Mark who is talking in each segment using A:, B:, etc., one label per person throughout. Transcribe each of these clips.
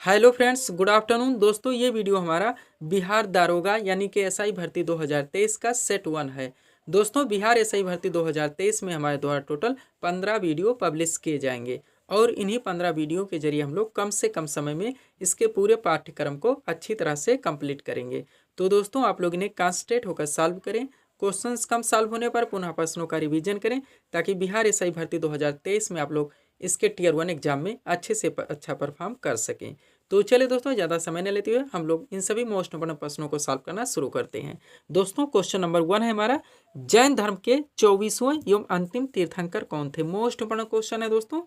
A: Hello friends, good afternoon. दोस्तों, ये video हमारा बिहार दारोगा यानी कि एसआई भर्ती 2023 का सेट 1 है। दोस्तों, बिहार एसआई भर्ती 2023 में हमारे द्वारा टोटल 15 वीडियो पब्लिश किए जाएंगे और इन्हीं 15 वीडियो के जरिए हम लोग कम से कम समय में इसके पूरे पाठ्यक्रम को अच्छी तरह से कंप्लीट करेंगे। तो दोस्तों, आप लोग इन्हें कॉन्सेंट्रेट होकर सॉल्व करें। क्वेश्चंस कम सॉल्व होने पर पुनः प्रश्नों का रिवीजन करें ताकि बिहार एसआई भर्ती 2023 में आप लोग इसके टियर 1 एग्जाम में अच्छे से अच्छा परफॉर्म कर सकें। तो चलिए दोस्तों, ज़्यादा समय न लेते हुए हम लोग इन सभी मोस्ट इंपोर्टेंट प्रश्नों को सॉल्व करना शुरू करते हैं। दोस्तों, क्वेश्चन नंबर 1 है हमारा, जैन धर्म के 24वें एवं अंतिम तीर्थंकर कौन थे। मोस्ट इंपोर्टेंट क्वेश्चन है दोस्तों।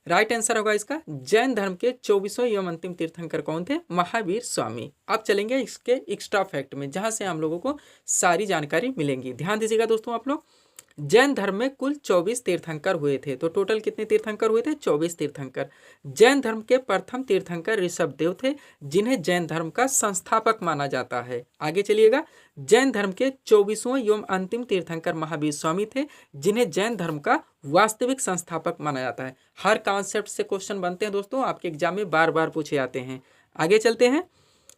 A: राइट आंसर होगा इसका, जैन धर्म के 24वें एवं अंतिम तीर्थंकर कौन थे, महावीर स्वामी। अब चलेंगे इसके एक्स्ट्रा फैक्ट में, जहां से हम लोगों को सारी जानकारी मिलेंगी। ध्यान दीजिएगा दोस्तों आप लोग। जैन धर्म में कुल 24 तीर्थंकर हुए थे। तो टोटल कितने तीर्थंकर हुए थे? 24 तीर्थंकर। जैन धर्म के प्रथम तीर्थंकर ऋषभदेव थे, जिन्हें जैन धर्म का संस्थापक माना जाता है। आगे चलिएगा। जैन धर्म के 24वें एवं अंतिम तीर्थंकर महावीर स्वामी थे, जिन्हें जैन धर्म का वास्तविक संस्थापक माना जाता है। हर कॉन्सेप्ट से क्वेश्चन बनते हैं दोस्तों, आपके एग्जाम में बार बार पूछे जाते हैं। आगे चलते हैं।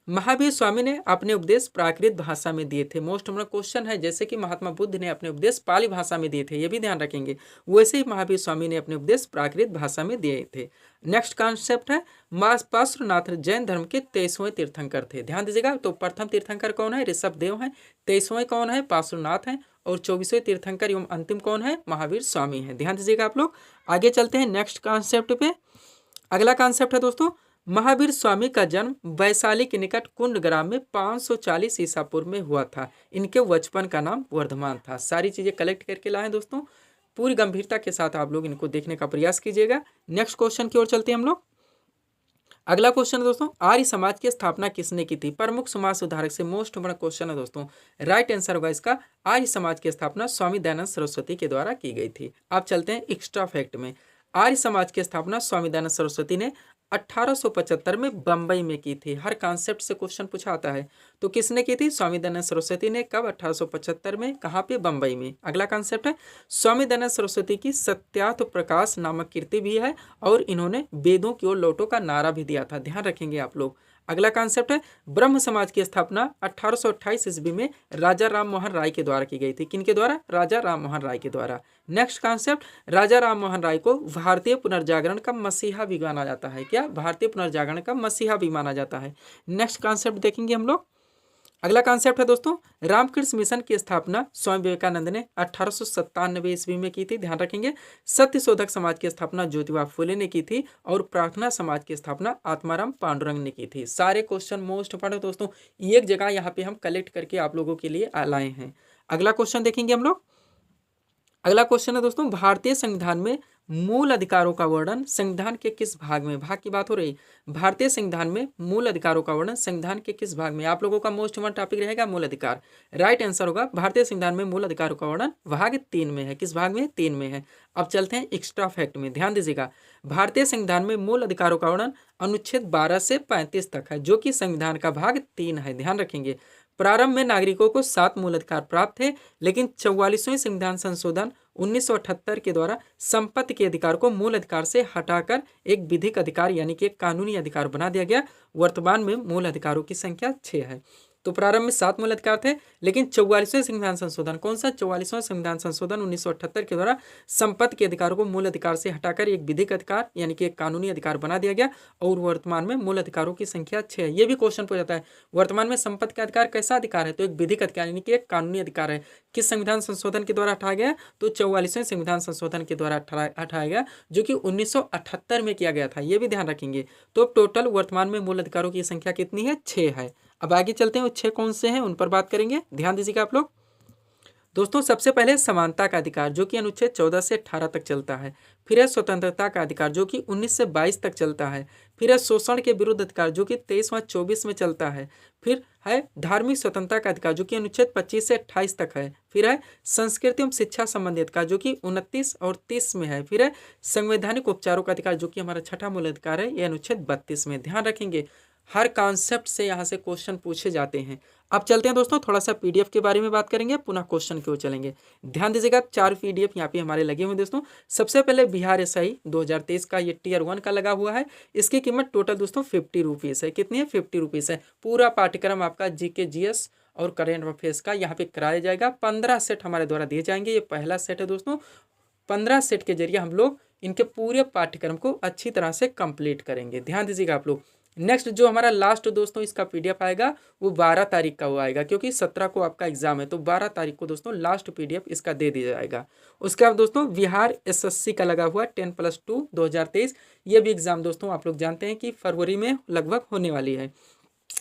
A: महावीर स्वामी ने अपने उपदेश प्राकृत भाषा में दिए थे। मोस्ट इंपोर्टेंट क्वेश्चन है। जैसे कि महात्मा बुद्ध ने अपने उपदेश पाली भाषा में दिए थे, ये भी ध्यान रखेंगे, वैसे ही महावीर स्वामी ने अपने उपदेश प्राकृत भाषा में दिए थे। नेक्स्ट कॉन्सेप्ट है, पार्श्वनाथ जैन धर्म के 23वें तीर्थंकर थे। ध्यान दीजिएगा। तो प्रथम तीर्थंकर कौन है? ऋषभदेव है। 23वें कौन है? पार्श्वनाथ है। और 24वें तीर्थंकर एवं अंतिम कौन है? महावीर स्वामी है। ध्यान दीजिएगा आप लोग। आगे चलते हैं नेक्स्ट कॉन्सेप्ट पे। अगला कॉन्सेप्ट है दोस्तों, महावीर स्वामी का जन्म वैशाली के निकट कुंड ग्राम में 540 ईसा पूर्व में हुआ था। इनके बचपन का नाम वर्धमान था। सारी चीजें कलेक्ट करके लाएं दोस्तों। पूरी गंभीरता के साथ आप लोग इनको देखने का प्रयास कीजिएगा। नेक्स्ट क्वेश्चन की ओर चलते हैं हम लोग। अगला क्वेश्चन है दोस्तों, आर्य समाज की स्थापना किसने की थी? प्रमुख समाज सुधारक से मोस्ट इंपोर्टेंट क्वेश्चन है दोस्तों। राइट आंसर होगा इसका, आर्य समाज की स्थापना स्वामी दयानंद सरस्वती के द्वारा की गई थी। अब चलते हैं एक्स्ट्रा फैक्ट में। आर्य समाज की स्थापना स्वामी दयानंद सरस्वती ने 1875 में बंबई में की थी। हर कॉन्सेप्ट से क्वेश्चन पूछा आता है। तो किसने की थी? स्वामी दयानंद सरस्वती ने। कब? 1875 में। कहाँ पे? बंबई में। अगला कॉन्सेप्ट है, स्वामी दयानंद सरस्वती की सत्यार्थ प्रकाश नामक कृति भी है और इन्होंने वेदों की ओर लौटो का नारा भी दिया था। ध्यान रखेंगे आप लोग। अगला कॉन्सेप्ट है, ब्रह्म समाज की स्थापना 1828 ईस्वी में राजा राम मोहन राय के द्वारा की गई थी। किनके द्वारा? राजा राम मोहन राय के द्वारा। नेक्स्ट कॉन्सेप्ट, राजा राम मोहन राय को भारतीय पुनर्जागरण का मसीहा भी माना जाता है। क्या? भारतीय पुनर्जागरण का मसीहा भी माना जाता है। नेक्स्ट कॉन्सेप्ट देखेंगे हम लोग। अगला कॉन्सेप्ट है दोस्तों, रामकृष्ण मिशन की स्थापना स्वामी विवेकानंद ने 1897 ईस्वी में की थी। ध्यान रखेंगे। सत्य शोधक समाज की स्थापना ज्योतिबा फुले ने की थी और प्रार्थना समाज की स्थापना आत्माराम पांडुरंग ने की थी। सारे क्वेश्चन मोस्ट इंपोर्टेंट दोस्तों एक जगह यहाँ पे हम कलेक्ट करके आप लोगों के लिए लाए हैं। अगला क्वेश्चन देखेंगे हम लोग। अगला क्वेश्चन है दोस्तों, भारतीय संविधान में मूल अधिकारों का वर्णन संविधान के किस भाग में? भाग की बात हो रही। भारतीय संविधान में मूल अधिकारों का वर्णन संविधान के किस भाग में? आप लोगों का मोस्ट इंपोर्टेंट टॉपिक रहेगा मूल अधिकार। राइट आंसर होगा, भारतीय संविधान में मूल अधिकारों का वर्णन भाग 3 में है। किस भाग में? 3 में है। अब चलते हैं एक्स्ट्रा फैक्ट में। ध्यान दीजिएगा। भारतीय संविधान में मूल अधिकारों का वर्णन अनुच्छेद 12 से 35 तक है, जो कि संविधान का भाग 3 है। ध्यान रखेंगे। प्रारंभ में नागरिकों को 7 मूल अधिकार प्राप्त थे, लेकिन 44वें संविधान संशोधन 1978 के द्वारा संपत्ति के अधिकार को मूल अधिकार से हटाकर एक विधिक अधिकार यानी कि एक कानूनी अधिकार बना दिया गया। वर्तमान में मूल अधिकारों की संख्या 6 है। तो प्रारंभ में 7 मूल अधिकार थे, लेकिन 44वें संविधान संशोधन, कौन सा? 44वां संविधान संशोधन 1978 के द्वारा संपत्ति के अधिकारों को मूल अधिकार से हटाकर एक विधिक अधिकार यानी कि एक कानूनी अधिकार बना दिया गया और वर्तमान में मूल अधिकारों की संख्या 6 है। ये भी क्वेश्चन पूछा जाता है, वर्तमान में संपत्ति का अधिकार कैसा अधिकार है? तो एक विधिक अधिकार यानी कि एक कानूनी अधिकार है। किस संविधान संशोधन के द्वारा हटाया गया? तो 44वें संविधान संशोधन के द्वारा हटाया गया, जो कि 1978 में किया गया था। ये भी ध्यान रखेंगे। तो टोटल वर्तमान में मूल अधिकारों की संख्या कितनी है? 6 है। अब आगे चलते हैं, वो 6 कौन से हैं उन पर बात करेंगे। ध्यान दीजिएगा आप लोग। दोस्तों, सबसे पहले समानता का अधिकार, जो कि अनुच्छेद 14 से 18 तक चलता है। फिर है स्वतंत्रता का अधिकार, जो कि 19 से 22 तक चलता है। फिर है शोषण के विरुद्ध अधिकार, जो कि 23वां 24 में चलता है। फिर है धार्मिक स्वतंत्रता का अधिकार, जो कि अनुच्छेद 25 से 28 तक है। फिर है संस्कृति एवं शिक्षा संबंधी अधिकार, जो कि 29 और 30 में है। फिर है संवैधानिक उपचारों का अधिकार, जो कि हमारा 6ठा मूल अधिकार है, यह अनुच्छेद 32 में। ध्यान रखेंगे। हर कॉन्सेप्ट से यहाँ से क्वेश्चन पूछे जाते हैं। अब चलते हैं दोस्तों, थोड़ा सा पीडीएफ के बारे में बात करेंगे, पुनः क्वेश्चन की ओर चलेंगे। ध्यान दीजिएगा, 4 पीडीएफ यहाँ पे हमारे लगे हुए हैं दोस्तों। सबसे पहले बिहार एसआई 2023 का ये टियर 1 का लगा हुआ है। इसकी कीमत टोटल दोस्तों 50 रुपीज़ है। कितनी है? 50 रुपीज़ है। पूरा पाठ्यक्रम आपका जीके जीएस और करेंट अफेयर्स का यहाँ पे कराया जाएगा। 15 सेट हमारे द्वारा दिए जाएंगे। ये पहला सेट है दोस्तों। 15 सेट के जरिए हम लोग इनके पूरे पाठ्यक्रम को अच्छी तरह से कंप्लीट करेंगे। ध्यान दीजिएगा आप लोग। नेक्स्ट जो हमारा लास्ट दोस्तों इसका पीडीएफ आएगा वो 12 तारीख का वो आएगा, क्योंकि 17 को आपका एग्जाम है, तो 12 तारीख को दोस्तों लास्ट पीडीएफ इसका दे दिया जाएगा। उसके बाद दोस्तों बिहार एसएससी का लगा हुआ 10+2 2023, ये भी एग्जाम दोस्तों आप लोग जानते हैं कि फरवरी में लगभग होने वाली है।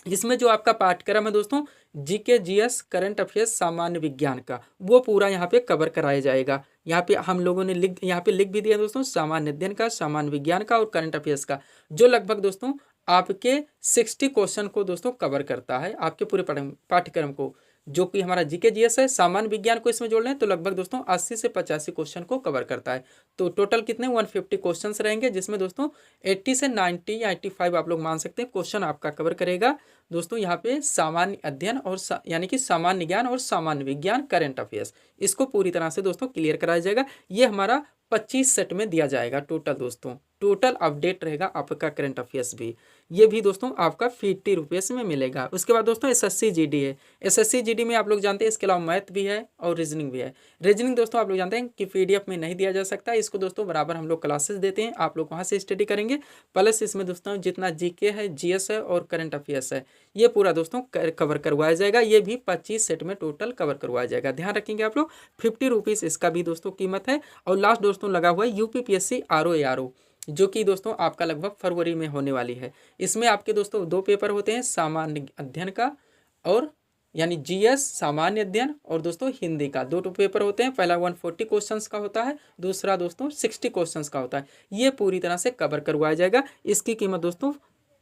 A: इसमें जो आपका पाठ्यक्रम है दोस्तों जीके जीएस करंट अफेयर्स सामान्य विज्ञान का, वो पूरा यहाँ पे कवर कराया जाएगा। यहाँ पे हम लोगों ने यहाँ पे लिख भी दिया दोस्तों, सामान्य अध्ययन का, सामान्य विज्ञान का और करंट अफेयर्स का, जो लगभग दोस्तों आपके 60 क्वेश्चन को दोस्तों कवर करता है आपके पूरे पाठ्यक्रम को। जो कि हमारा जीके जीएस है, सामान्य विज्ञान को इसमें जोड़ लें तो लगभग दोस्तों 80 से 85 क्वेश्चन को कवर करता है। तो टोटल कितने 150 क्वेश्चंस रहेंगे, जिसमें दोस्तों 80 से 90 या 85 आप लोग मान सकते हैं क्वेश्चन आपका कवर करेगा दोस्तों। यहाँ पे सामान्य अध्ययन और यानी कि सामान्य ज्ञान और सामान्य विज्ञान करंट अफेयर्स, इसको पूरी तरह से दोस्तों क्लियर कराया जाएगा। ये हमारा 25 सेट में दिया जाएगा टोटल दोस्तों। टोटल अपडेट रहेगा आपका करंट अफेयर्स भी, ये भी दोस्तों आपका 50 रुपीज़ में मिलेगा। उसके बाद दोस्तों एसएससी जीडी है। एसएससी जीडी में आप लोग जानते हैं इसके अलावा मैथ भी है और रीजनिंग भी है। रीजनिंग दोस्तों आप लोग जानते हैं कि पीडीएफ में नहीं दिया जा सकता, इसको दोस्तों बराबर हम लोग क्लासेस देते हैं, आप लोग वहाँ से स्टडी करेंगे। प्लस इसमें दोस्तों जितना जीके है, जीएस है और करंट अफेयर्स है, ये पूरा दोस्तों कवर करवाया जाएगा। ये भी 25 सेट में टोटल कवर करवाया जाएगा। ध्यान रखेंगे आप लोग, 50 रुपीज़ इसका भी दोस्तों कीमत है। और लास्ट दोस्तों लगा हुआ है यूपीपीएससी आरओ, जो कि दोस्तों आपका लगभग फरवरी में होने वाली है। इसमें आपके दोस्तों 2 पेपर होते हैं, सामान्य अध्ययन का और यानी जीएस सामान्य अध्ययन, और दोस्तों हिंदी का 2 पेपर होते हैं। पहला 140 क्वेश्चंस का होता है, दूसरा दोस्तों 60 क्वेश्चंस का होता है। ये पूरी तरह से कवर करवाया जाएगा। इसकी कीमत दोस्तों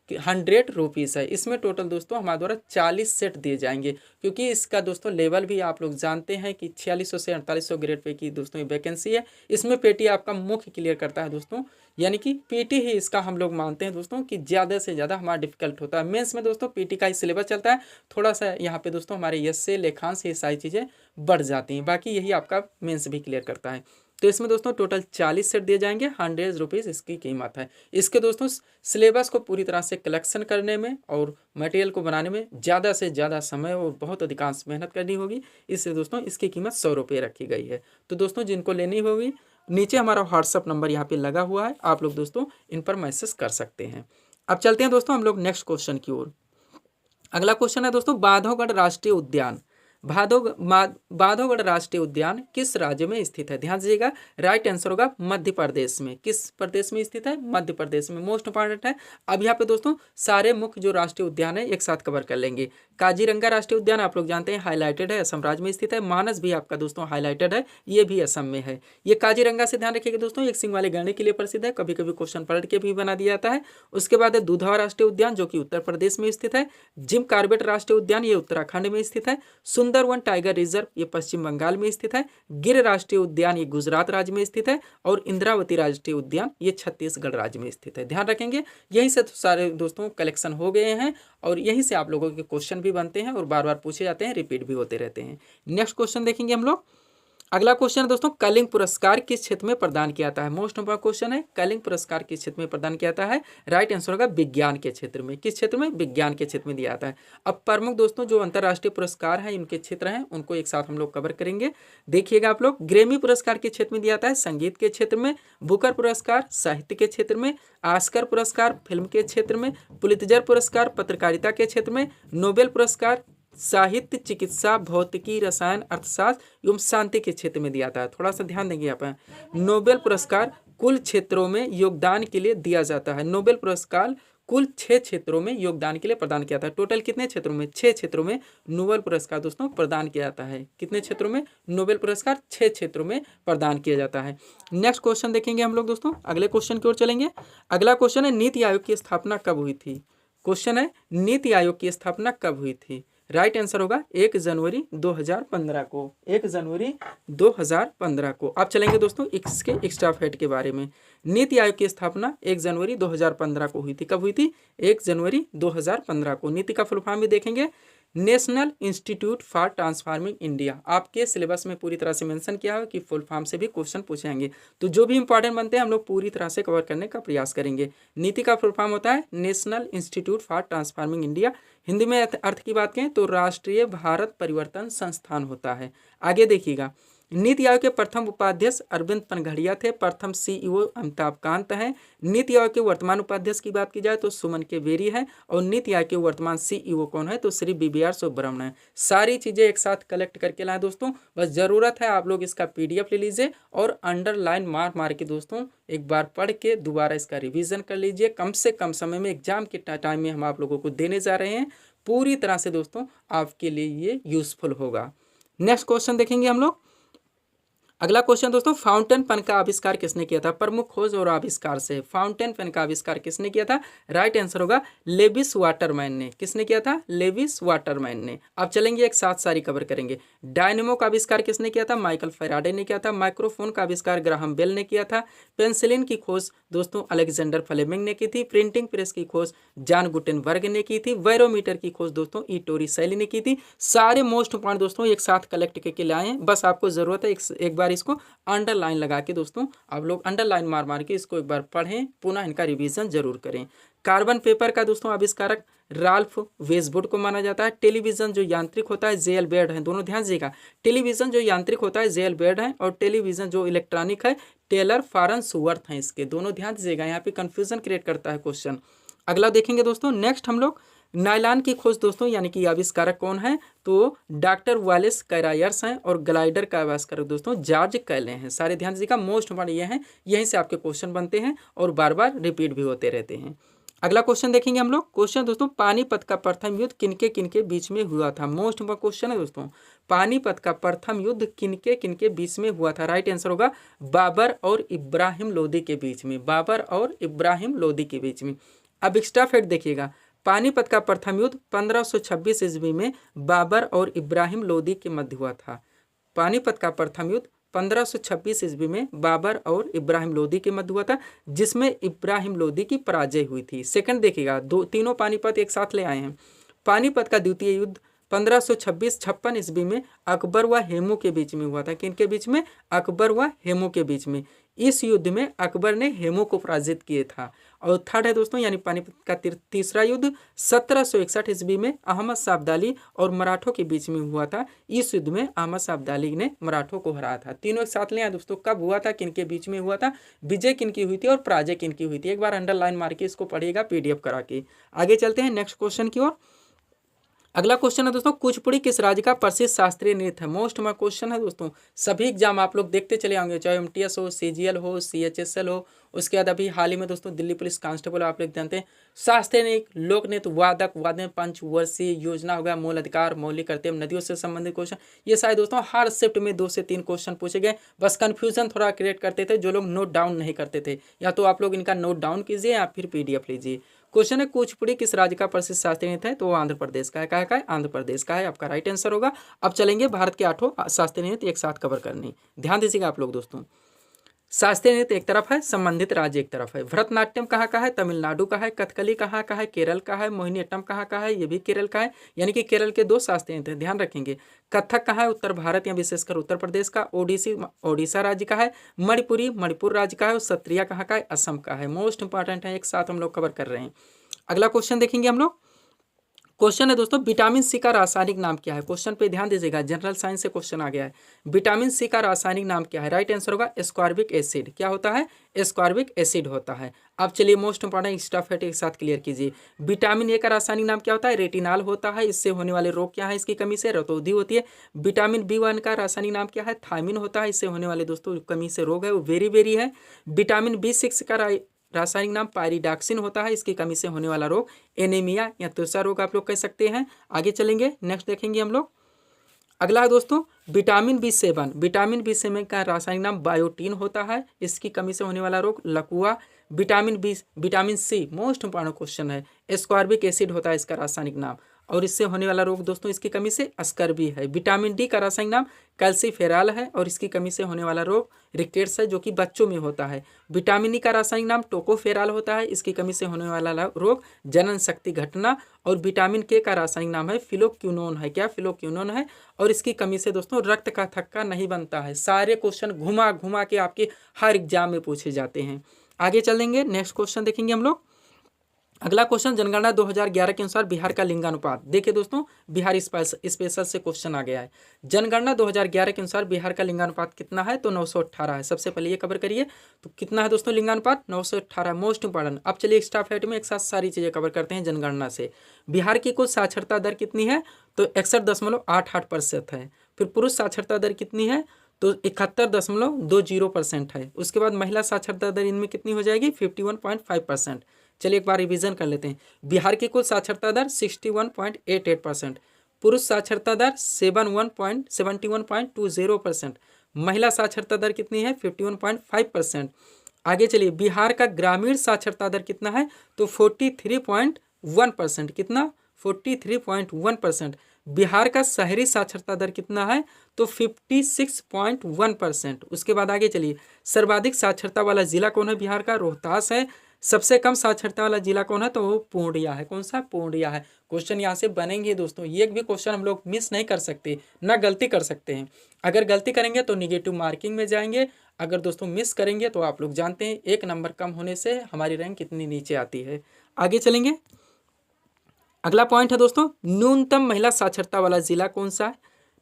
A: 100 रुपीज़ है। इसमें टोटल दोस्तों हमारे द्वारा 40 सेट दिए जाएंगे, क्योंकि इसका दोस्तों लेवल भी आप लोग जानते हैं कि 4600 से 4800 ग्रेड पे की दोस्तों ये वैकेंसी है। इसमें पीटी आपका मुख्य क्लियर करता है दोस्तों, यानी कि पीटी ही इसका हम लोग मानते हैं दोस्तों कि ज़्यादा से ज़्यादा हमारा डिफिकल्ट होता है। मेंस में दोस्तों पीटी का ही सिलेबस चलता है, थोड़ा सा यहाँ पे दोस्तों हमारे यस से लेखांश ये सारी चीज़ें बढ़ जाती हैं, बाकी यही आपका मेंस भी क्लियर करता है। तो इसमें दोस्तों टोटल 40 सेट दिए जाएंगे, 100 रुपीज़ इसकी कीमत है। इसके दोस्तों सिलेबस को पूरी तरह से कलेक्शन करने में और मटेरियल को बनाने में ज़्यादा से ज़्यादा समय और बहुत अधिकांश मेहनत करनी होगी, इसलिए दोस्तों इसकी कीमत 100 रुपये रखी गई है। तो दोस्तों जिनको लेनी होगी, नीचे हमारा व्हाट्सअप नंबर यहाँ पे लगा हुआ है, आप लोग दोस्तों इन पर मैसेज कर सकते हैं। अब चलते हैं दोस्तों हम लोग नेक्स्ट क्वेश्चन की ओर। अगला क्वेश्चन है दोस्तों, बांधवगढ़ राष्ट्रीय उद्यान, बांधवगढ़ राष्ट्रीय उद्यान किस राज्य में स्थित है? ध्यान दीजिएगा, राइट आंसर होगा मध्य प्रदेश में। किस प्रदेश में स्थित है? मध्य प्रदेश में। मोस्ट इंपॉर्टेंट है। अब यहाँ पे दोस्तों सारे मुख्य जो राष्ट्रीय उद्यान है एक साथ कवर कर लेंगे। काजीरंगा राष्ट्रीय उद्यान आप लोग जानते हैं हाईलाइटेड है, असम राज्य में स्थित है। मानस भी आपका दोस्तों हाईलाइटेड है, ये भी असम में है। ये काजीरंगा से ध्यान रखिएगा दोस्तों, एक सिंह वाले गैंडे के लिए प्रसिद्ध है, कभी कभी क्वेश्चन पलट के भी बना दिया जाता है। उसके बाद है दुधवा राष्ट्रीय उद्यान जो कि उत्तर प्रदेश में स्थित है। जिम कार्बेट राष्ट्रीय उद्यान ये उत्तराखंड में स्थित है। सुंदरवन टाइगर रिजर्व ये पश्चिम बंगाल में स्थित है। गिर राष्ट्रीय उद्यान ये गुजरात राज्य में स्थित है। और इंद्रावती राष्ट्रीय उद्यान ये छत्तीसगढ़ राज्य में स्थित है। ध्यान रखेंगे, यहीं से सारे दोस्तों कलेक्शन हो गए हैं और यहीं से आप लोगों के क्वेश्चन भी बनते हैं और बार बार पूछे जाते हैं, रिपीट भी होते रहते हैं। नेक्स्ट क्वेश्चन देखेंगे हम लोग। अगला क्वेश्चन है दोस्तों, कलिंग पुरस्कार किस क्षेत्र में प्रदान किया जाता है? मोस्ट इंपोर्टेंट क्वेश्चन है, कलिंग पुरस्कार किस क्षेत्र में प्रदान किया जाता है? राइट आंसर होगा विज्ञान के क्षेत्र में। किस क्षेत्र में? विज्ञान के क्षेत्र में दिया जाता है। अब प्रमुख दोस्तों जो अंतर्राष्ट्रीय पुरस्कार हैं इनके क्षेत्र हैं, उनको एक साथ हम लोग कवर करेंगे। देखिएगा आप लोग, ग्रेमी पुरस्कार के क्षेत्र में दिया जाता है संगीत के क्षेत्र में, बुकर पुरस्कार साहित्य के क्षेत्र में, ऑस्कर पुरस्कार फिल्म के क्षेत्र में, पुलित्जर पुरस्कार पत्रकारिता के क्षेत्र में, नोबेल पुरस्कार साहित्य, चिकित्सा, भौतिकी, रसायन, अर्थशास्त्र एवं शांति के क्षेत्र में दिया था। थोड़ा सा ध्यान देंगे यहाँ पर। नोबेल पुरस्कार कुल क्षेत्रों में योगदान के लिए दिया जाता है। नोबेल पुरस्कार कुल 6 क्षेत्रों में योगदान के लिए प्रदान किया था। टोटल कितने क्षेत्रों में? 6 क्षेत्रों में नोबेल पुरस्कार दोस्तों प्रदान किया जाता है। कितने क्षेत्रों में? नोबेल पुरस्कार 6 क्षेत्रों में प्रदान किया जाता है। नेक्स्ट क्वेश्चन देखेंगे हम लोग दोस्तों, अगले क्वेश्चन की ओर चलेंगे। अगला क्वेश्चन है, नीति आयोग की स्थापना कब हुई थी? क्वेश्चन है, नीति आयोग की स्थापना कब हुई थी? राइट आंसर होगा 1 जनवरी 2015 को, 1 जनवरी 2015 को। अब चलेंगे दोस्तों इसके एक्स्ट्रा फैक्ट के बारे में। नीति आयोग की स्थापना 1 जनवरी 2015 को हुई थी। कब हुई थी? 1 जनवरी 2015 को। नीति का फुल फॉर्म भी देखेंगे, national institute for transforming India. आपके सिलेबस में पूरी तरह से मेंशन किया है कि फुल फॉर्म से भी क्वेश्चन पूछेंगे, तो जो भी इंपॉर्टेंट बनते हैं हम लोग पूरी तरह से कवर करने का प्रयास करेंगे। नीति का फुल फॉर्म होता है national institute for transforming India. Hindi में अर्थ की बात करें तो राष्ट्रीय भारत परिवर्तन संस्थान होता है। आगे देखिएगा, नीति आयोग के प्रथम उपाध्यक्ष अरविंद पनघड़िया थे। प्रथम सीईओ अमिताभ कांत हैं। नीति आयोग के वर्तमान उपाध्यक्ष की बात की जाए तो सुमन के बेरी है, और नीति आयोग के वर्तमान सीईओ कौन है? तो श्री बीवीआर सुब्रमण्यम है। सारी चीजें एक साथ कलेक्ट करके लाएं दोस्तों, बस जरूरत है आप लोग इसका पीडीएफ ले लीजिए और अंडरलाइन मार मार के दोस्तों एक बार पढ़ के दोबारा इसका रिविजन कर लीजिए। कम से कम समय में एग्जाम के टाइम में हम आप लोगों को देने जा रहे हैं, पूरी तरह से दोस्तों आपके लिए ये यूजफुल होगा। नेक्स्ट क्वेश्चन देखेंगे हम लोग। अगला क्वेश्चन दोस्तों, फाउंटेन पेन का आविष्कार किसने किया था? प्रमुख खोज और आविष्कार से फाउंटेन पेन का आविष्कार किसने किया था? राइट आंसर होगा लेविस वाटरमैन ने। किसने किया था? लेविस वाटरमैन ने। अब चलेंगे एक साथ सारी कवर करेंगे। डायनेमो का आविष्कार किसने किया था? माइकल फैराडे ने किया था। माइक्रोफोन का आविष्कार ग्राहम बेल ने किया था। पेंसिलिन की खोज दोस्तों अलेक्जेंडर फ्लेमिंग ने की थी। प्रिंटिंग प्रेस की खोज जॉन गुटेनबर्ग ने की थी। बैरोमीटर की खोज दोस्तों इटोरी शैली ने की थी। सारे मोस्ट पॉइंट दोस्तों एक साथ कलेक्ट करके लाए हैं, बस आपको जरूरत है एक बार इसको अंडरलाइन लगा के दोस्तों आप लोग अंडरलाइन मार मार के इसको एक बार पढ़ें, पुनः इनका रिवीजन जरूर करें। कार्बन पेपर का दोस्तों आविष्कारक राल्फ वेसवुड को माना जाता है। टेलीविजन जो यांत्रिक होता है जेएल बेड है। दोनों ध्यान दीजिएगा, टेलीविजन जो यांत्रिक होता है जेएल बेड है, और टेलीविजन जो इलेक्ट्रॉनिक है टेलर फारेंसवर्थ है। इसके दोनों ध्यान दीजिएगा, यहाँ पे कंफ्यूजन क्रिएट करता है क्वेश्चन। अगला देखेंगे दोस्तों, नेक्स्ट हम लोग नायलॉन की खोज दोस्तों यानी कि आविष्कारक कौन है? तो डॉक्टर वालेस कैरायर्स हैं, और ग्लाइडर का आविष्कारक दोस्तों जॉर्ज कैले हैं। सारे ध्यान दीजिएगा, मोस्ट इंपॉर्टेंट ये हैं, यहीं से आपके क्वेश्चन बनते हैं और बार बार रिपीट भी होते रहते हैं। अगला क्वेश्चन देखेंगे हम लोग। क्वेश्चन दोस्तों, पानीपत का प्रथम युद्ध किनके किनके बीच में हुआ था? मोस्ट इंपॉर्टेंट क्वेश्चन है दोस्तों, पानीपत का प्रथम युद्ध किनके किनके बीच में हुआ था? राइट आंसर होगा बाबर और इब्राहिम लोदी के बीच में। बाबर और इब्राहिम लोदी के बीच में। अब एक्स्ट्रा फैक्ट देखिएगा, पानीपत का प्रथम युद्ध 1526 ईस्वी में बाबर और इब्राहिम लोदी के मध्य हुआ था। पानीपत का प्रथम युद्ध 1526 ईस्वी में बाबर और इब्राहिम लोदी के मध्य हुआ था, जिसमें इब्राहिम लोदी की पराजय हुई थी। सेकंड देखिएगा, तीनों पानीपत एक साथ ले आए हैं। पानीपत का द्वितीय युद्ध 1526-56 ईस्वी में अकबर व हेमू के बीच में हुआ था। किनके बीच में? अकबर व हेमू के बीच में। इस युद्ध में अकबर ने हेमू को पराजित किया था। और थर्ड है दोस्तों यानी पानीपत का तीसरा युद्ध 1761 ईस्वी में अहमद शाह अब्दाली और मराठों के बीच में हुआ था। इस युद्ध में अहमद शाह अब्दाली ने मराठों को हराया था। तीनों एक साथ ले आए दोस्तों, कब हुआ था, किनके बीच में हुआ था, विजय किनकी हुई थी और पराजय किनकी हुई थी। एक बार अंडरलाइन मार के इसको पढ़िएगा पीडीएफ करा के। आगे चलते हैं नेक्स्ट क्वेश्चन की ओर। अगला क्वेश्चन है दोस्तों, कुचिपुड़ी किस राज्य का प्रसिद्ध शास्त्रीय नृत्य है? मोस्ट में क्वेश्चन है दोस्तों, सभी एग्जाम आप लोग देखते चले आएंगे, चाहे एमटीएस हो, सीजीएल हो, सीएचएसएल हो। उसके बाद अभी हाल ही में दोस्तों दिल्ली पुलिस कांस्टेबल आप लोग जानते हैं। शास्त्रीय नृत्य, लोक नृत्य, वादक, वाद्य, पंचवर्षीय योजना हो गया, मूल अधिकार, मौलिक कर्तव्य, नदियों से संबंधित क्वेश्चन। ये सारे दोस्तों हर शिफ्ट में 2 से 3 क्वेश्चन पूछे गए। बस कन्फ्यूजन थोड़ा क्रिएट करते थे जो लोग नोट डाउन नहीं करते थे, या तो आप लोग इनका नोट डाउन कीजिए या फिर पीडीएफ लीजिए। क्वेश्चन है कुचिपुड़ी किस राज्य का प्रसिद्ध शास्त्रीय नृत्य है? तो आंध्र प्रदेश का है। क्या है? आंध्र प्रदेश का है, आपका राइट आंसर होगा। अब चलेंगे भारत के 8 शास्त्रीय नृत्य एक साथ कवर करने, ध्यान दीजिएगा आप लोग दोस्तों। शास्त्रीय नृत्य एक तरफ है, संबंधित राज्य एक तरफ है। भरतनाट्यम कहाँ का है? तमिलनाडु का है। कथकली कहाँ का है? केरल का है। मोहिनीअट्टम कहाँ का है? ये भी केरल का है, यानी कि केरल के 2 शास्त्रीय नृत्य ध्यान रखेंगे। कथक कहाँ है? उत्तर भारत या विशेषकर उत्तर प्रदेश का। ओडिसी ओडिशा राज्य का है। मणिपुरी मणिपुर राज्य का है। और सत्रिया कहाँ का है? असम का है। मोस्ट इंपॉर्टेंट है, एक साथ हम लोग कवर कर रहे हैं। अगला क्वेश्चन देखेंगे हम लोग। क्वेश्चन है दोस्तों, विटामिन सी का रासायनिक नाम क्या है? क्वेश्चन पे ध्यान दीजिएगा, जनरल साइंस से क्वेश्चन आ गया है। विटामिन सी का रासायनिक नाम क्या है? राइट आंसर होगा एस्कॉर्बिक एसिड। क्या होता है? एस्कॉर्बिक एसिड होता है। अब चलिए मोस्ट इंपॉर्टेंट एक्स्ट्रा फैक्ट एक साथ क्लियर कीजिए। विटामिन ए का रासायनिक नाम क्या होता है? रेटिनॉल होता है। इससे होने वाले रोग क्या है? इसकी कमी से रतौंधी होती है। विटामिन B1 का रासायनिक नाम क्या है? थायमिन होता है। इससे होने वाले दोस्तों कमी से रोग है वो वेरी है। विटामिन B6 का रासायनिक नाम पायरिडॉक्सिन होता है। इसकी कमी से होने वाला रोग एनीमिया या त्वचा रोग आप लोग कह सकते हैं। आगे चलेंगे, नेक्स्ट देखेंगे हम लोग। अगला है दोस्तों विटामिन B7। विटामिन B7 का रासायनिक नाम बायोटीन होता है। इसकी कमी से होने वाला रोग लकवा। Vitamin C most important question है, एस्कॉर्बिक एसिड होता है इसका रासायनिक नाम। और इससे होने वाला रोग दोस्तों इसकी कमी से स्कर्वी है। विटामिन डी का रासायनिक नाम कैल्सीफेरॉल है और इसकी कमी से होने वाला रोग रिकेट्स है जो कि बच्चों में होता है। विटामिन ई का रासायनिक नाम टोकोफेरॉल होता है, इसकी कमी से होने वाला रोग जनन शक्ति घटना। और विटामिन के का रासायनिक नाम है फिलोक्विनोन है। क्या? फिलोक्विनोन है और इसकी कमी से दोस्तों रक्त का थक्का नहीं बनता है। सारे क्वेश्चन घुमा घुमा के आपके हर एग्जाम में पूछे जाते हैं। आगे चलेंगे, नेक्स्ट क्वेश्चन देखेंगे हम लोग। अगला क्वेश्चन, जनगणना 2011 के अनुसार बिहार का लिंगानुपात। देखिए दोस्तों, बिहार स्पेशल से क्वेश्चन आ गया है। जनगणना 2011 के अनुसार बिहार का लिंगानुपात कितना है? तो 918 है। सबसे पहले ये कवर करिए, तो कितना है दोस्तों लिंगानुपात? 918, मोस्ट इंपॉर्टेंट। अब चलिए एक्स्ट्रा फैक्ट में एक साथ सारी चीजें कवर करते हैं जनगणना से। बिहार की कुल साक्षरता दर कितनी है? तो 61.88% है। फिर पुरुष साक्षरता दर कितनी है? तो 71.20% है। उसके बाद महिला साक्षरता दर इनमें कितनी हो जाएगी? 51.5%। चलिए एक बार रिवीजन कर लेते हैं। बिहार की कुल साक्षरता दर 61.88%, पुरुष साक्षरता दर 71.20%, महिला साक्षरता दर कितनी है? 51.5%। आगे चलिए, बिहार का ग्रामीण साक्षरता दर कितना है? तो 43.1%। कितना? 43.1%। बिहार का शहरी साक्षरता दर कितना है? तो 56.1%। उसके बाद आगे चलिए, सर्वाधिक साक्षरता वाला जिला कौन है? बिहार का रोहतास है। सबसे कम साक्षरता वाला जिला कौन है? तो वो पूर्णिया है। कौन सा? पूर्णिया है। क्वेश्चन यहाँ से बनेंगे दोस्तों, एक भी क्वेश्चन हम लोग मिस नहीं कर सकते, ना गलती कर सकते हैं। अगर गलती करेंगे तो निगेटिव मार्किंग में जाएंगे, अगर दोस्तों मिस करेंगे तो आप लोग जानते हैं 1 नंबर कम होने से हमारी रैंक कितनी नीचे आती है। आगे चलेंगे, अगला पॉइंट है दोस्तों, न्यूनतम महिला साक्षरता वाला जिला कौन सा है?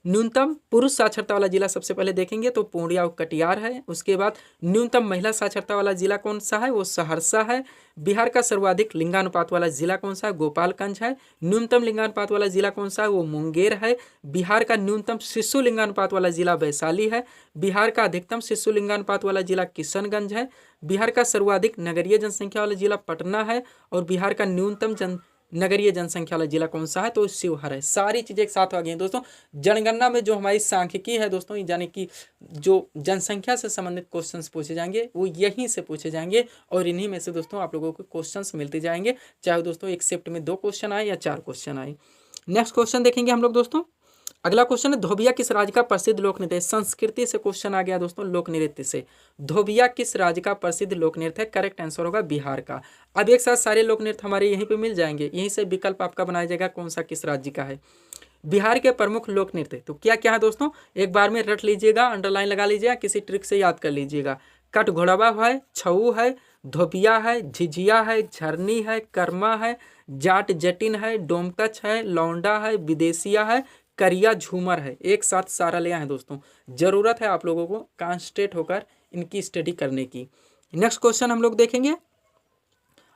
A: न्यूनतम पुरुष साक्षरता वाला जिला सबसे पहले देखेंगे तो पूर्णिया और कटिहार है। उसके बाद न्यूनतम महिला साक्षरता वाला जिला कौन सा है? वो सहरसा है। बिहार का सर्वाधिक लिंगानुपात वाला जिला कौन सा है? गोपालगंज है। न्यूनतम लिंगानुपात वाला जिला कौन सा है? वो मुंगेर है। बिहार का न्यूनतम शिशु लिंगानुपात वाला जिला वैशाली है। बिहार का अधिकतम शिशु लिंगानुपात वाला जिला किशनगंज है। बिहार का सर्वाधिक नगरीय जनसंख्या वाला जिला पटना है। और बिहार का न्यूनतम नगरीय जनसंख्या वाला जिला कौन सा है? तो शिवहर है। सारी चीजें एक साथ आ गई हैं दोस्तों। जनगणना में जो हमारी सांख्यिकी है दोस्तों, यानी कि जो जनसंख्या से संबंधित क्वेश्चंस पूछे जाएंगे वो यहीं से पूछे जाएंगे और इन्हीं में से दोस्तों आप लोगों को क्वेश्चंस मिलते जाएंगे, चाहे दोस्तों एक शिफ्ट में 2 क्वेश्चन आए या 4 क्वेश्चन आए। नेक्स्ट क्वेश्चन देखेंगे हम लोग दोस्तों। अगला क्वेश्चन है, धोबिया किस राज्य का प्रसिद्ध लोक नृत्य है? संस्कृति से क्वेश्चन आ गया दोस्तों, लोक नृत्य से। धोबिया किस राज्य का प्रसिद्ध लोक नृत्य है? करेक्ट आंसर होगा बिहार का। अब एक साथ सारे लोक नृत्य हमारे यहीं पे मिल जाएंगे, यहीं से विकल्प आपका बनाया जाएगा कौन सा किस राज्य का है। बिहार के प्रमुख लोक नृत्य तो क्या क्या है दोस्तों, एक बार में रट लीजिएगा, अंडरलाइन लगा लीजिएगा, किसी ट्रिक से याद कर लीजिएगा। कट घोड़वा है, छऊ है, धोबिया है, झिझिया है, झरनी है, कर्मा है, जाट जटिन है, डोमकच है, लौंडा है, विदेशिया है, करिया झूमर है। एक साथ सारा ले आए दोस्तों, जरूरत है आप लोगों को कॉन्सेंट्रेट होकर इनकी स्टडी करने की। नेक्स्ट क्वेश्चन हम लोग देखेंगे।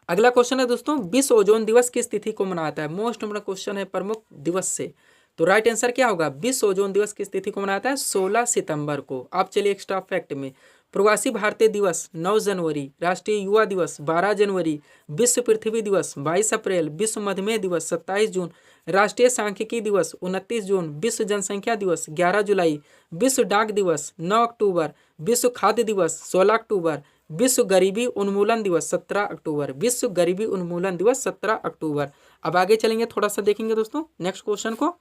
A: अगला क्वेश्चन है दोस्तों, विश्व ओजोन दिवस किस तिथि को मनाता है? मोस्ट इंपोर्टेंट क्वेश्चन है प्रमुख दिवस से। तो राइट आंसर क्या होगा? विश्व ओजोन दिवस किस तिथि को मनाता है? 16 सितंबर को। आप चलिए एक्स्ट्रा फैक्ट में, प्रवासी भारतीय दिवस 9 जनवरी, राष्ट्रीय युवा दिवस 12 जनवरी, विश्व पृथ्वी दिवस 22 अप्रैल, विश्व मधुमेह दिवस 27 जून, राष्ट्रीय सांख्यिकी दिवस 29 जून, विश्व जनसंख्या दिवस 11 जुलाई, विश्व डाक दिवस 9 अक्टूबर, विश्व खाद्य दिवस 16 अक्टूबर, विश्व गरीबी उन्मूलन दिवस 17 अक्टूबर, विश्व गरीबी उन्मूलन दिवस 17 अक्टूबर। अब आगे चलेंगे, थोड़ा सा देखेंगे दोस्तों नेक्स्ट क्वेश्चन को।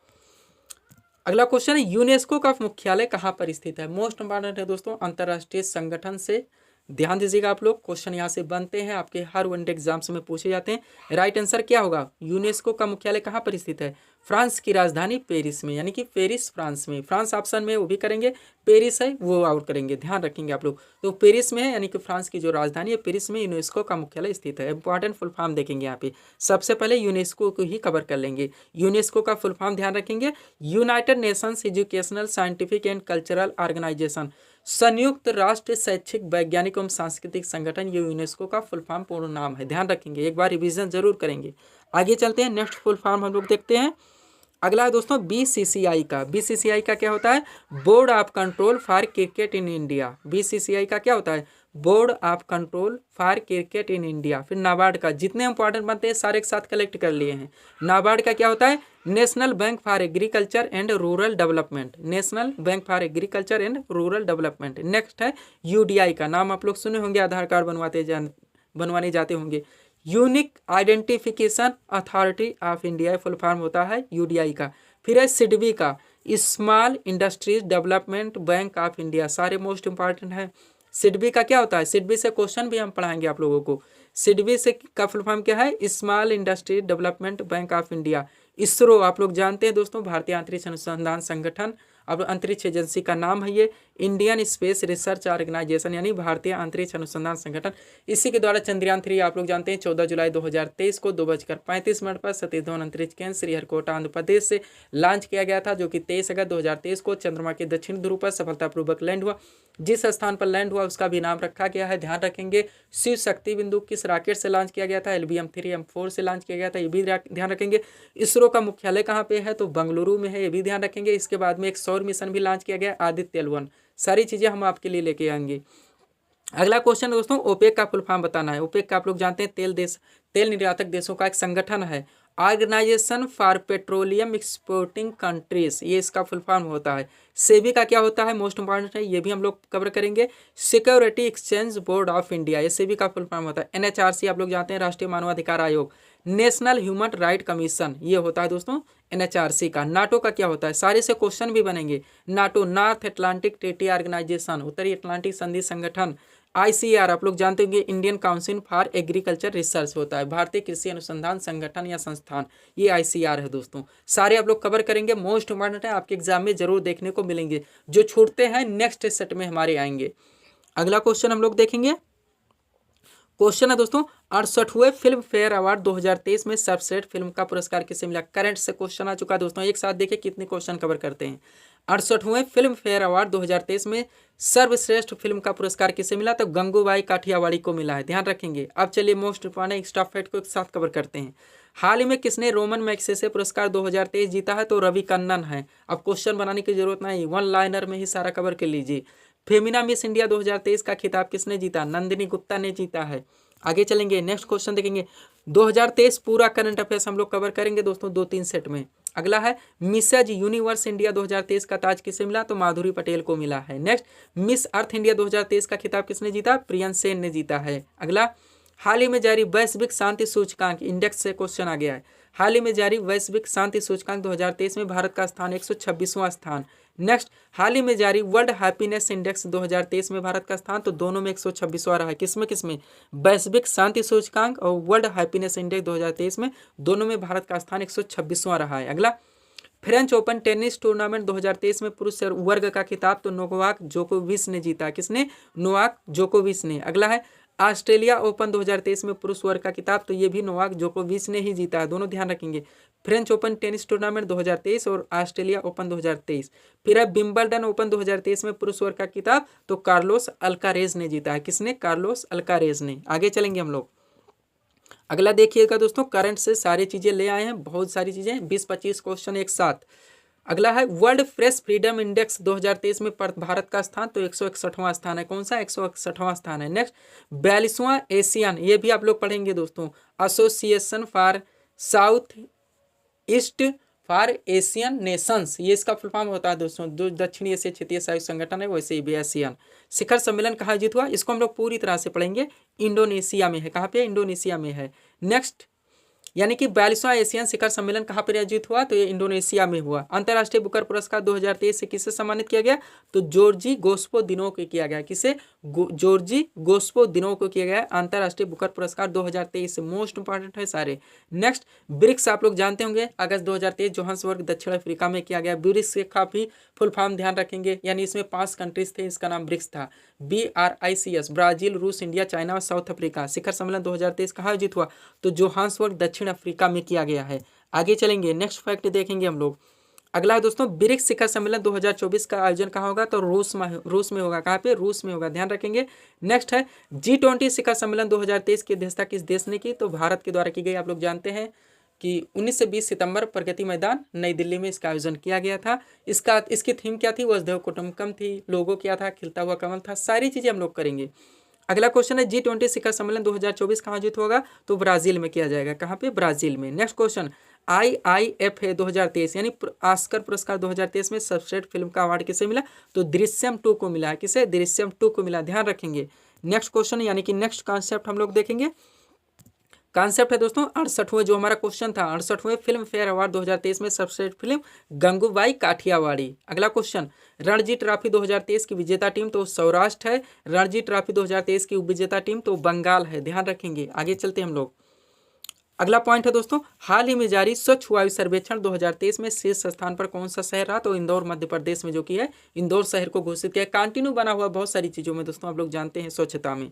A: अगला क्वेश्चन है, यूनेस्को का मुख्यालय कहाँ पर स्थित है? मोस्ट इंपॉर्टेंट है दोस्तों, अंतरराष्ट्रीय संगठन से। ध्यान दीजिएगा आप लोग, क्वेश्चन यहाँ से बनते हैं, आपके हर वनडे एग्जाम्स में पूछे जाते हैं। राइट आंसर क्या होगा? यूनेस्को का मुख्यालय कहाँ पर स्थित है? फ्रांस की राजधानी पेरिस में, यानी कि पेरिस फ्रांस में। फ्रांस ऑप्शन में वो भी करेंगे, पेरिस है वो आउट करेंगे, ध्यान रखेंगे आप लोग। तो पेरिस में है, यानी कि फ्रांस की जो राजधानी है पेरिस में यूनेस्को का मुख्यालय स्थित है। इंपॉर्टेंट फुल फॉर्म देखेंगे यहाँ पे, सबसे पहले यूनेस्को को ही कवर कर लेंगे। यूनेस्को का फुल फॉर्म ध्यान रखेंगे, United Nations Educational Scientific and Cultural Organization, संयुक्त राष्ट्र शैक्षिक वैज्ञानिक एवं सांस्कृतिक संगठन, ये यूनेस्को का फुल फॉर्म पूर्ण नाम है। ध्यान रखेंगे, एक बार रिवीजन जरूर करेंगे। आगे चलते हैं, नेक्स्ट फुल फॉर्म हम लोग देखते हैं। अगला है दोस्तों बीसीसीआई का। बीसीसीआई का क्या होता है? Board of control for cricket in India. BCCI का क्या होता है? Board of control for cricket in India. फिर नाबार्ड का, जितने इंपॉर्टेंट बनते हैं सारे एक साथ कलेक्ट कर लिए हैं। नाबार्ड का क्या होता है? National bank for agriculture and rural development. National bank for agriculture and rural development. Next है यूडीआई का, नाम आप लोग सुने होंगे, आधार कार्ड बनवाने जाते होंगे। Unique identification authority of India, full form होता है यूडीआई का। फिर है सिडबी का, small industries development bank of India, सारे मोस्ट इंपॉर्टेंट है। सिडबी का क्या होता है, सिडबी से क्वेश्चन भी हम पढ़ाएंगे आप लोगों को। सिडबी से का फुल फॉर्म क्या है, small industry development bank of India. ISRO आप लोग जानते हैं दोस्तों, भारतीय अंतरिक्ष अनुसंधान संगठन, अब अंतरिक्ष एजेंसी का नाम है ये। इंडियन स्पेस रिसर्च ऑर्गेनाइजेशन यानी भारतीय अंतरिक्ष अनुसंधान संगठन, इसी के द्वारा चंद्रयान 3 आप लोग जानते हैं 14 जुलाई 2023 को 2:35 पर सतीश धवन अंतरिक्ष केंद्र श्रीहरिकोटा आंध्र प्रदेश से लॉन्च किया गया था, जो कि 23 अगस्त 2023 को चंद्रमा के दक्षिण ध्रुव पर सफलतापूर्वक लैंड हुआ। जिस स्थान पर लैंड हुआ उसका भी नाम रखा गया है, ध्यान रखेंगे। शिव शक्ति बिंदु किस रॉकेट से लॉन्च किया गया था, LBM-3M4 से लॉन्च किया गया था, ये भी ध्यान रखेंगे। इसरो का मुख्यालय कहाँ पे है, तो बेंगलुरु में है, ये भी ध्यान रखेंगे। इसके बाद में एक सौर मिशन भी लॉन्च किया गया, आदित्य L1। सारी चीजें हम आपके लिए लेके आएंगे। अगला क्वेश्चन दोस्तों, ओपेक का फुल फॉर्म बताना है। ओपेक का आप लोग जानते हैं तेल निर्यातक देशों का एक संगठन है, Organization for Petroleum Exporting Countries, ये इसका फुल फॉर्म होता है। सेबी का क्या होता है, मोस्ट इंपॉर्टेंट है, ये भी हम लोग कवर करेंगे। Security exchange board of India, ये सेबी का फुल फॉर्म होता है। NHRC आप लोग जानते हैं, राष्ट्रीय मानवाधिकार आयोग। नेशनल ह्यूमन राइट कमीशन, ये होता है दोस्तों NHRC का। नाटो का क्या होता है, सारे से क्वेश्चन भी बनेंगे। NATO North Atlantic Treaty Organization, उत्तरी अटलांटिक संधि संगठन। ICR आप लोग जानते होंगे, Indian Council for Agriculture Research होता है, भारतीय कृषि अनुसंधान संगठन या संस्थान, ये ICR है दोस्तों। सारे आप लोग कवर करेंगे, मोस्ट इंपॉर्टेंट है, आपके एग्जाम में जरूर देखने को मिलेंगे। जो छूटते हैं नेक्स्ट सेट में हमारे आएंगे। अगला क्वेश्चन हम लोग देखेंगे। क्वेश्चन है दोस्तों, 68वें फिल्म फेयर अवार्ड 2023 में सर्वश्रेष्ठ फिल्म का पुरस्कार किसे मिला। करंट से क्वेश्चन आ चुका है दोस्तों, एक साथ देखिए कितने क्वेश्चन कवर करते हैं। 68वें फिल्म फेयर अवार्ड 2023 में सर्वश्रेष्ठ फिल्म का पुरस्कार किसे मिला, तो गंगूबाई काठियावाड़ी को मिला है, ध्यान रखेंगे। अब चलिए मोस्ट इंपॉर्टेंट स्टॉप फैक्ट को एक साथ कवर करते हैं। हाल ही में किसने रोमन मैग्सेसे पुरस्कार 2023 जीता है, तो रवि कन्नन है। अब क्वेश्चन बनाने की जरूरत नहीं, वन लाइनर में ही सारा कवर कर लीजिए। फेमिना मिस इंडिया 2023 का खिताब किसने जीता, नंदिनी गुप्ता ने जीता है। आगे चलेंगे, नेक्स्ट क्वेश्चन देखेंगे। 2023 पूरा करंट अफेयर्स हम लोग कवर करेंगे दोस्तों 2-3 सेट में। अगला है मिसेज यूनिवर्स इंडिया 2023 का ताज किसे मिला, तो माधुरी पटेल को मिला है। नेक्स्ट, मिस अर्थ इंडिया 2023 का खिताब किसने जीता, प्रियन सेन ने जीता है। अगला, हाल ही में जारी वैश्विक शांति सूचकांक इंडेक्स से क्वेश्चन आ गया है। हाल ही में जारी वैश्विक शांति सूचकांक 2023 में भारत का स्थान 126वां स्थान। नेक्स्ट, हाल ही में जारी वर्ल्ड हैप्पीनेस इंडेक्स 2023 में भारत का स्थान, तो दोनों में 126वां रहा है। किसमें, वैश्विक शांति सूचकांक और वर्ल्ड हैप्पीनेस इंडेक्स 2023 में दोनों में भारत का स्थान 126वां रहा है। अगला, फ्रेंच ओपन टेनिस टूर्नामेंट 2023 में पुरुष वर्ग का खिताब तो नोवाक जोकोविच ने जीता। किसने, नोवाक जोकोविच ने। अगला है ऑस्ट्रेलिया ओपन 2023 में पुरुष वर्ग का खिताब, तो ये भी नोवाक जोकोविच ने ही जीता है, दोनों ध्यान रखेंगे। फ्रेंच ओपन टेनिस टूर्नामेंट 2023 और ऑस्ट्रेलिया ओपन 2023। फिर है विंबलडन ओपन 2023 में पुरुष वर्ग का खिताब, तो कार्लोस अल्कारेज ने जीता है। किसने, कार्लोस अल्कारेज ने। आगे चलेंगे हम लोग। अगला देखिएगा दोस्तों, करंट से सारी चीजें ले आए हैं, बहुत सारी चीजें, 20-25 क्वेश्चन एक साथ। अगला है वर्ल्ड प्रेस फ्रीडम इंडेक्स 2023 में भारत का स्थान, तो 161वां स्थान है। कौन सा, 161वां स्थान है। नेक्स्ट, 42वां एशियन, ये भी आप लोग पढ़ेंगे दोस्तों, association for south east for Asian Nations, ये इसका फुल फॉर्म होता है दोस्तों। जो दक्षिणी एशिया क्षेत्रीय सहयोग संगठन है, वैसे ही भी एशियन। शिखर सम्मेलन कहाँ आयोजित हुआ, इसको हम लोग पूरी तरह से पढ़ेंगे, इंडोनेशिया में है। कहाँ पे, इंडोनेशिया में है। नेक्स्ट, यानी कि 42वां एशियन शिखर सम्मेलन कहाँ पर आयोजित हुआ, तो ये इंडोनेशिया में हुआ। अंतर्राष्ट्रीय बुकर पुरस्कार 2023 से किसे सम्मानित किया गया, तो जॉर्जी गोस्पो दिनों को किया गया। किसे, जॉर्जी गोस्पो दिनों को किया गया अंतर्राष्ट्रीय बुकर पुरस्कार 2023 से। मोस्ट इंपॉर्टेंट है सारे। नेक्स्ट, ब्रिक्स आप लोग जानते होंगे, अगस्त 2023 जोहान्सबर्ग दक्षिण अफ्रीका में किया गया। ब्रिक्स के काफी फुल फॉर्म ध्यान रखेंगे, यानी इसमें 5 कंट्रीज थे, इसका नाम ब्रिक्स था। BRICS, ब्राजील, रूस, इंडिया, चाइना और साउथ अफ्रीका। शिखर सम्मेलन 2023 कहाँ आयोजित हुआ, तो जोहान्सबर्ग दक्षिण अफ्रीका में किया गया है। आगे चलेंगे, नेक्स्ट फैक्ट देखेंगे हम लोग। अगला है दोस्तों, ब्रिक्स शिखर सम्मेलन 2024 का आयोजन कहाँ होगा, तो रूस में होगा। कहाँ पे, रूस में होगा, ध्यान रखेंगे। नेक्स्ट है G20 शिखर सम्मेलन 2023 की अध्यक्षता किस देश ने की, तो भारत के द्वारा की गई। आप लोग जानते हैं कि 19 से 20 सितंबर प्रगति मैदान नई दिल्ली में इसका आयोजन किया गया था। इसकी थीम क्या थी, वसुधैव कुटुंबकम थी। लोगो क्या था, खिलता हुआ कमल था। सारी चीजें हम लोग करेंगे। अगला क्वेश्चन है G20 शिखर सम्मेलन 2024 कहाँ आयोजित होगा, तो ब्राजील में किया जाएगा। कहाँ पे, ब्राजील में। नेक्स्ट क्वेश्चन, IIFA 2023 यानी ऑस्कर पुरस्कार 2023 में सर्वश्रेष्ठ फिल्म का अवार्ड किसे मिला, तो दृश्यम 2 को मिला है। किसे, दृश्यम 2 को मिला, ध्यान रखेंगे। नेक्स्ट क्वेश्चन यानी कि नेक्स्ट कॉन्सेप्ट हम लोग देखेंगे। कॉन्सेप्ट है दोस्तों 68वें, जो हमारा क्वेश्चन था 68वें फिल्म फेयर अवार्ड 2023 में सर्वश्रेष्ठ फिल्म गंगूबाई काठियावाड़ी। अगला क्वेश्चन, रणजी ट्रॉफी 2023 की विजेता टीम तो सौराष्ट्र है, रणजी ट्रॉफी 2023 की उपविजेता टीम तो बंगाल है, ध्यान रखेंगे। आगे चलते हम लोग। अगला पॉइंट है दोस्तों, हाल ही में जारी स्वच्छ वायु सर्वेक्षण 2023 में शीर्ष स्थान पर कौन सा शहर रहा? तो इंदौर मध्य प्रदेश में जो कि है इंदौर शहर को घोषित किया। कंटिन्यू बना हुआ बहुत सारी चीज़ों में दोस्तों, आप लोग जानते हैं स्वच्छता में।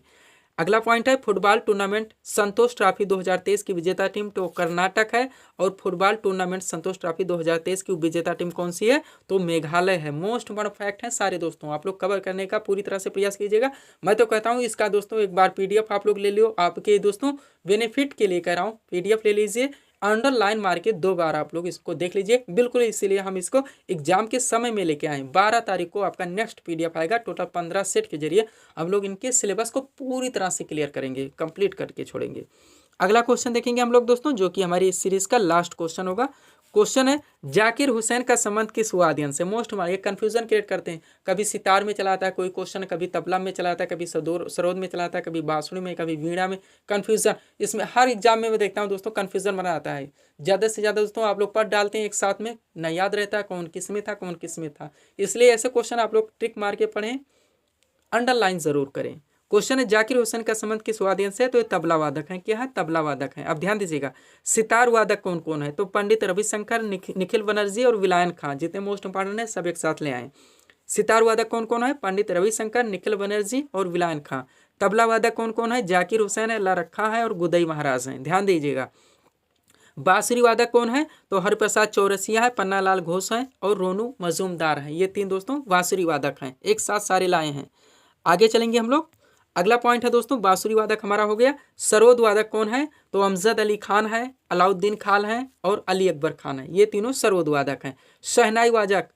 A: अगला पॉइंट है, फुटबॉल टूर्नामेंट संतोष ट्रॉफी 2023 की विजेता टीम तो कर्नाटक है, और फुटबॉल टूर्नामेंट संतोष ट्रॉफी 2023 की विजेता टीम कौन सी है? तो मेघालय है। मोस्ट इम्पोर्टेंट फैक्ट है सारे दोस्तों, आप लोग कवर करने का पूरी तरह से प्रयास कीजिएगा। मैं तो कहता हूँ इसका दोस्तों एक बार PDF आप लोग ले लियो, आपके दोस्तों बेनिफिट के लिए कह रहा हूँ, PDF ले लीजिए, अंडरलाइन मार के 2 बार आप लोग इसको देख लीजिए बिल्कुल। इसीलिए हम इसको एग्जाम के समय में लेके आए। 12 तारीख को आपका नेक्स्ट PDF आएगा, टोटल 15 सेट के जरिए हम लोग इनके सिलेबस को पूरी तरह से क्लियर करेंगे, कंप्लीट करके छोड़ेंगे। अगला क्वेश्चन देखेंगे हम लोग दोस्तों, जो कि हमारी इस सीरीज का लास्ट क्वेश्चन होगा। क्वेश्चन है, जाकिर हुसैन का संबंध किस वाद्यन से? मोस्ट हमारे एक कन्फ्यूजन क्रिएट करते हैं, कभी सितार में चलाता है कोई क्वेश्चन, कभी तबला में चलाता है, कभी सरोद में चलाता है, कभी बांसुरी में, कभी वीणा में। कन्फ्यूजन इसमें हर एग्जाम में मैं देखता हूँ दोस्तों, कन्फ्यूजन बना आता है। ज़्यादा से ज़्यादा दोस्तों आप लोग पढ़ डालते हैं एक साथ में, न याद रहता है कौन किस में था कौन किस में था। इसलिए ऐसे क्वेश्चन आप लोग ट्रिक मार के पढ़ें, अंडरलाइन जरूर करें। क्वेश्चन है, जाकिर हुसैन का संबंध किस वाद्यन से है? तो ये तबला वादक है। क्या है? तबला वादक है। अब ध्यान दीजिएगा, सितार वादक कौन कौन है? तो पंडित रविशंकर, निखिल बनर्जी और विलायन खां। जितने मोस्ट इंपॉर्टेंट है सब एक साथ ले आए। सितार वादक कौन कौन है? पंडित रविशंकर, निखिल बनर्जी और विलायन खां। तबला वादक कौन कौन है? जाकिर हुसैन है, अल्लाह रखा है और गुदई महाराज हैं। ध्यान दीजिएगा। बांसुरी वादक कौन है? तो हरिप्रसाद चौरसिया है, पन्नालाल घोष है और रोनू मजूमदार हैं। ये 3 दोस्तों बांसुरी वादक हैं, एक साथ सारे लाए हैं। आगे चलेंगे हम लोग। अगला पॉइंट है दोस्तों, बांसुरी वादक हमारा हो गया। सरोद वादक कौन है? तो अमजद अली खान है, अलाउद्दीन खान है और अली अकबर खान है। ये तीनों सरोद वादक हैं। शहनाई वादक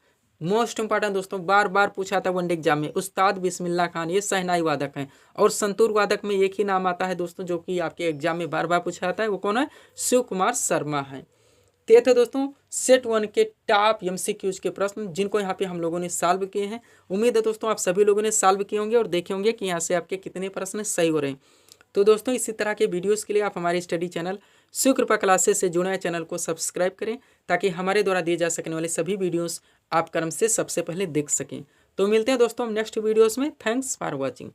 A: मोस्ट इंपॉर्टेंट दोस्तों, बार बार पूछा था वनडे एग्जाम में, उस्ताद बिस्मिल्लाह खान, ये शहनाई वादक हैं। और संतूर वादक में एक ही नाम आता है दोस्तों, जो कि आपके एग्जाम में बार बार पूछा जाता है, वो कौन है? शिव कुमार शर्मा है। तो ये थे दोस्तों सेट 1 के टॉप MCQs के प्रश्न, जिनको यहाँ पे हम लोगों ने सॉल्व किए हैं। उम्मीद है दोस्तों आप सभी लोगों ने सॉल्व किए होंगे और देखे होंगे कि यहाँ से आपके कितने प्रश्न सही हो रहे हैं। तो दोस्तों इसी तरह के वीडियोस के लिए आप हमारे स्टडी चैनल शिव कृपा क्लासेस से जुड़े चैनल को सब्सक्राइब करें, ताकि हमारे द्वारा दिए जा सकने वाले सभी वीडियोस आप क्रम से सबसे पहले देख सकें। तो मिलते हैं दोस्तों नेक्स्ट वीडियोस में। Thanks for watching.